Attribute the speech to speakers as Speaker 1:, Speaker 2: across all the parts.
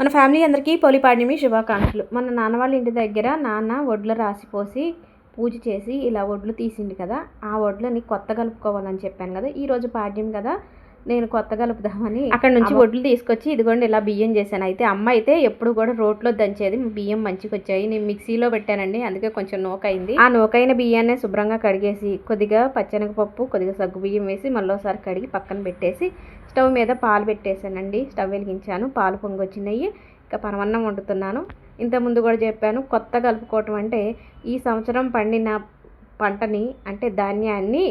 Speaker 1: మన ఫ్యామిలీ అందరికీ పోలిపాడ్యమి శుభాకాంక్షలు. మన నాన్న వాళ్ళ ఇంటి దగ్గర నాన్న వడ్లు రాసిపోసి పూజ చేసి ఇలా వడ్లు తీసిండు కదా, ఆ వడ్లని కొత్త కలుపుకోవాలని చెప్పాను కదా. ఈరోజు పాడ్యం కదా, నేను కొత్త కలుపుదామని అక్కడ నుంచి వడ్లు తీసుకొచ్చి ఇదిగోండి ఇలా బియ్యం చేశాను. అయితే అమ్మ అయితే ఎప్పుడు కూడా రోట్లో దంచేది, బియ్యం మంచిగా వచ్చాయి. నేను మిక్సీలో పెట్టానండి, అందుకే కొంచెం నూకైంది. ఆ నూకైన బియ్యాన్ని శుభ్రంగా కడిగేసి కొద్దిగా పచ్చెనగపప్పు, కొద్దిగా సగ్గు బియ్యం వేసి మళ్ళీసారి కడిగి పక్కన పెట్టేసి స్టవ్ మీద పాలు పెట్టేశానండి. స్టవ్ వెలిగించాను, పాలు పొంగొచ్చినాయి. ఇక పరమన్నం వండుతున్నాను. ఇంతకుముందు కూడా చెప్పాను, కొత్త కలుపుకోవటం అంటే ఈ సంవత్సరం పండిన పంటని అంటే ధాన్యాన్ని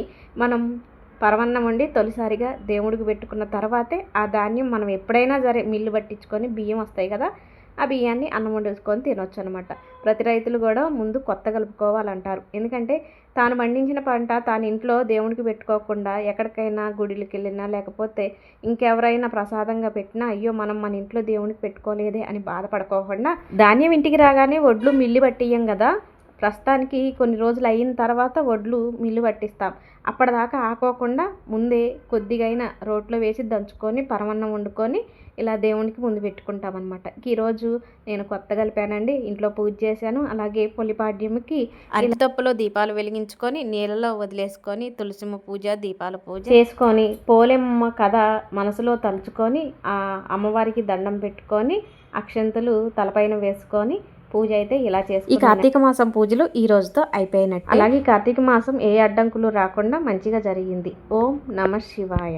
Speaker 1: మనం పరమన్నం వండి తొలిసారిగా దేవుడికి పెట్టుకున్న తర్వాతే ఆ ధాన్యం మనం ఎప్పుడైనా సరే మిల్లు పట్టించుకొని బియ్యం వస్తాయి కదా, ఆ బియ్యాన్ని అన్నం వండుకొని తినొచ్చు అనమాట. ప్రతి రైతులు కూడా ముందు కొత్త కలుపుకోవాలంటారు. ఎందుకంటే తాను పండించిన పంట తాను ఇంట్లో దేవుడికి పెట్టుకోకుండా ఎక్కడికైనా గుడికి వెళ్ళినా లేకపోతే ఇంకెవరైనా ప్రసాదంగా పెట్టినా అయ్యో మనం మన ఇంట్లో దేవుడికి పెట్టుకోలేదే అని బాధపడుకోకుండా ధాన్యం ఇంటికి రాగానే వడ్లు మిల్లు పట్టియ్యం కదా, ప్రస్తుతానికి కొన్ని రోజులు అయిన తర్వాత వడ్లు మిల్లు పట్టిస్తాం. అప్పటిదాకా ఆకోకుండా ముందే కొద్దిగైనా రోట్లో వేసి దంచుకొని పరమన్నం వండుకొని ఇలా దేవునికి ముందు పెట్టుకుంటాం అనమాట. ఈరోజు నేను కొత్త కలిపానండి, ఇంట్లో పూజ చేశాను. అలాగే పొలిపాడ్యమికి అరితప్పులో దీపాలు వెలిగించుకొని నీళ్ళలో వదిలేసుకొని తులసిమ్మ పూజ, దీపాల పూజ చేసుకొని పోలేమ్మ కథ మనసులో తలుచుకొని ఆ అమ్మవారికి దండం పెట్టుకొని అక్షంతలు తలపైన వేసుకొని పూజ అయితే ఇలా చేస్తాం. ఈ కార్తీక మాసం పూజలు ఈ రోజుతో అయిపోయినట్టు. అలాగే కార్తీక మాసం ఏ అడ్డంకులు రాకుండా మంచిగా జరిగింది. ఓం నమః శివాయ.